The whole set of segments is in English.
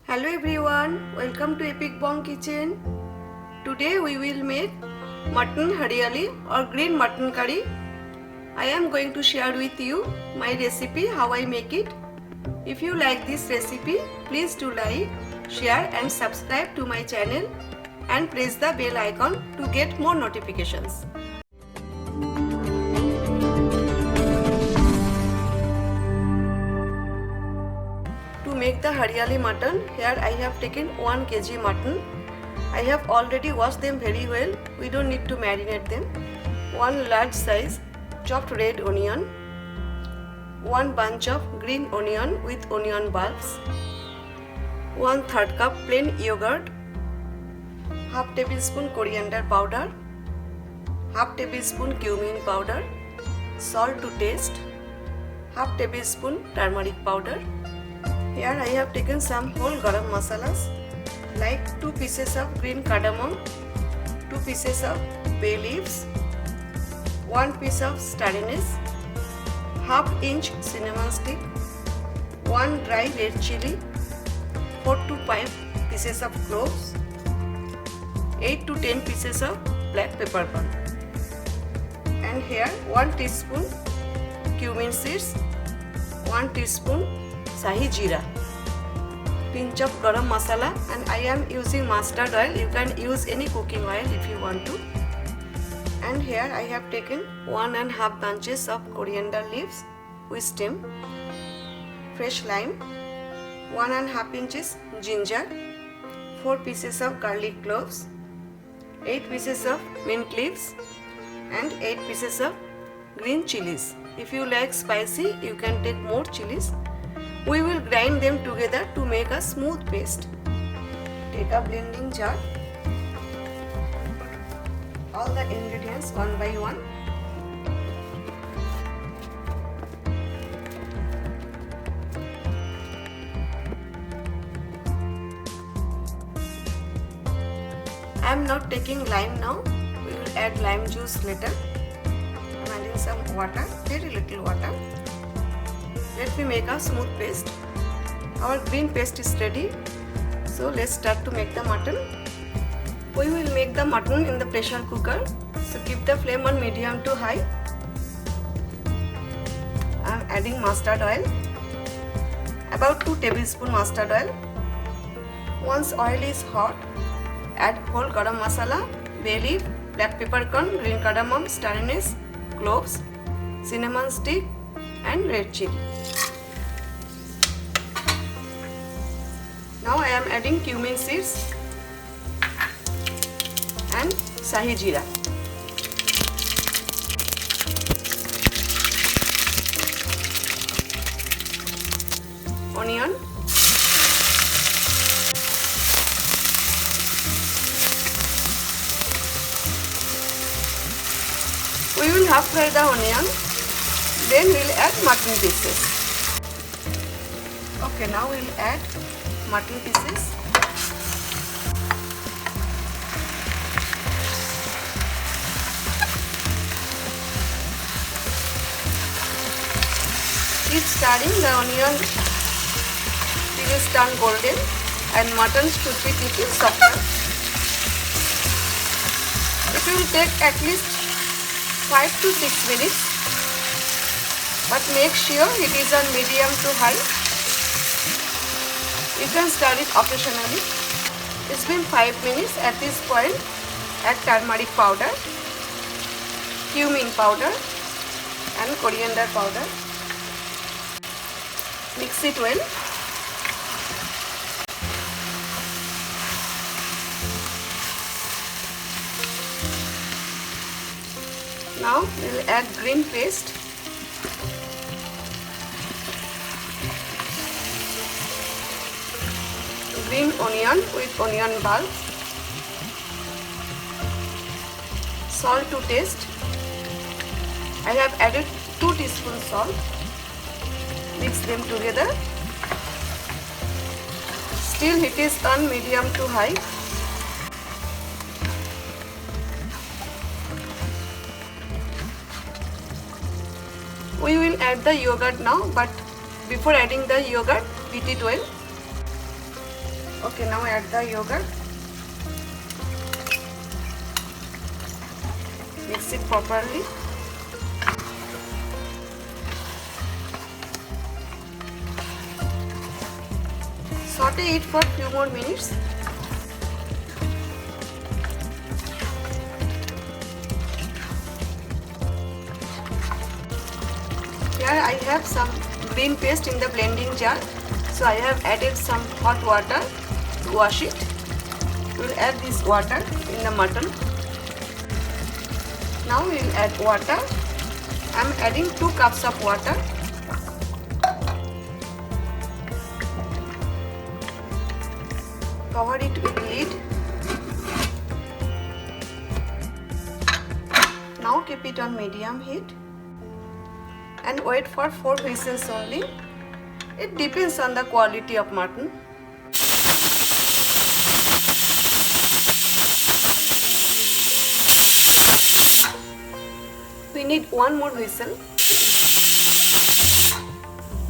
Hello everyone, welcome to Epic Bong Kitchen. Today we will make mutton hariyali or green mutton curry. I am going to share with you my recipe, how I make it. If you like this recipe, please do like, share and subscribe to my channel and press the bell icon to get more notifications. To make the hariyali mutton, here I have taken 1 kg mutton. I have already washed them very well. We don't need to marinate them. 1 large size chopped red onion, 1 bunch of green onion with onion bulbs, 1/3 cup plain yogurt, half tablespoon coriander powder, half tablespoon cumin powder, salt to taste, half tablespoon turmeric powder. Here I have taken some whole garam masalas like 2 pieces of green cardamom, 2 pieces of bay leaves, 1 piece of star anise, half inch cinnamon stick, 1 dry red chili, 4 to 5 pieces of cloves, 8 to 10 pieces of black peppercorn, and here 1 teaspoon cumin seeds, 1 teaspoon Shahi Jeera, pinch of garam masala, and I am using mustard oil. You can use any cooking oil if you want to. And here I have taken 1.5 bunches of coriander leaves with stem, fresh lime, 1.5 inches ginger, 4 pieces of garlic cloves, 8 pieces of mint leaves, and 8 pieces of green chilies. If you like spicy, you can take more chilies. We will grind them together to make a smooth paste. Take a blending jar. All the ingredients one by one. I am not taking lime now. We will add lime juice later. I am adding some water, very little water. Let me make a smooth paste. Our green paste is ready. So let's start to make the mutton. We will make the mutton in the pressure cooker. So keep the flame on medium to high. I am adding mustard oil. About 2 tablespoons mustard oil. Once oil is hot, add whole garam masala, bay leaf, black peppercorn, green cardamom, star anise, cloves, cinnamon stick, and red chili. Now I am adding cumin seeds and Shahi Jeera. Onion, we will half fry the onion, then we will add mutton pieces. Okay, now we will add mutton pieces. Keep stirring the onion till it turn golden and mutton should be little softer. It will take at least 5 to 6 minutes, but make sure it is on medium to high. You can stir it occasionally. It's been 5 minutes. At this point, add turmeric powder, cumin powder, and coriander powder. Mix it well. Now we will add green paste. Green onion with onion bulbs, salt to taste. I have added 2 teaspoons salt. Mix them together. Still heat is on medium to high. We will add the yogurt now, but before adding the yogurt, beat it well. Okay, now add the yogurt. Mix it properly. Saute it for a few more minutes. Here I have some green paste in the blending jar. So I have added some hot water to wash it. We will add this water in the mutton. Now we will add water. I am adding 2 cups of water. Cover it with lid. Now keep it on medium heat and wait for 4 whistles only. It depends on the quality of mutton. We need 1 more whistle.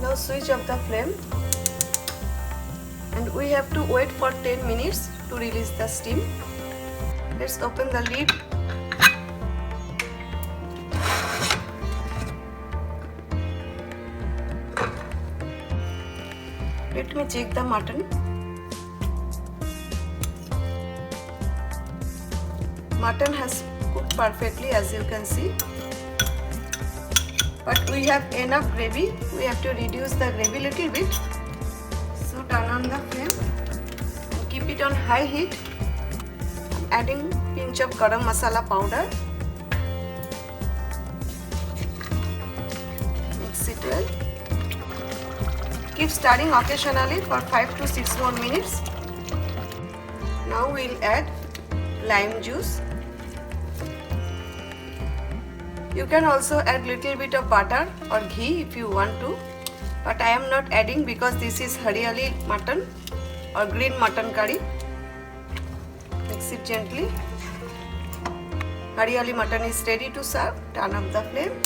Now switch off the flame. And we have to wait for 10 minutes to release the steam. Let's open the lid. Let me check the mutton. Mutton has cooked perfectly, as you can see. But we have enough gravy. We have to reduce the gravy a little bit. So turn on the flame and keep it on high heat. Adding pinch of garam masala powder. Mix it well. Keep stirring occasionally for 5 to 6 more minutes. Now we will add lime juice. You can also add little bit of butter or ghee if you want to, but I am not adding because this is Hariyali mutton or green mutton curry. Mix it gently. Hariyali mutton is ready to serve. Turn up the flame.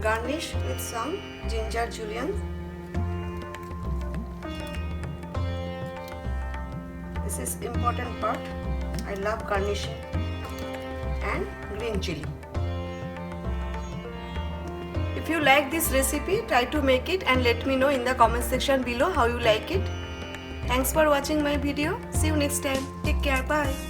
Garnish with some ginger julienne. This is important part. I love garnishing. And green chili. If you like this recipe, try to make it and let me know in the comment section below how you like it. Thanks for watching my video. See you next time. Take care. Bye.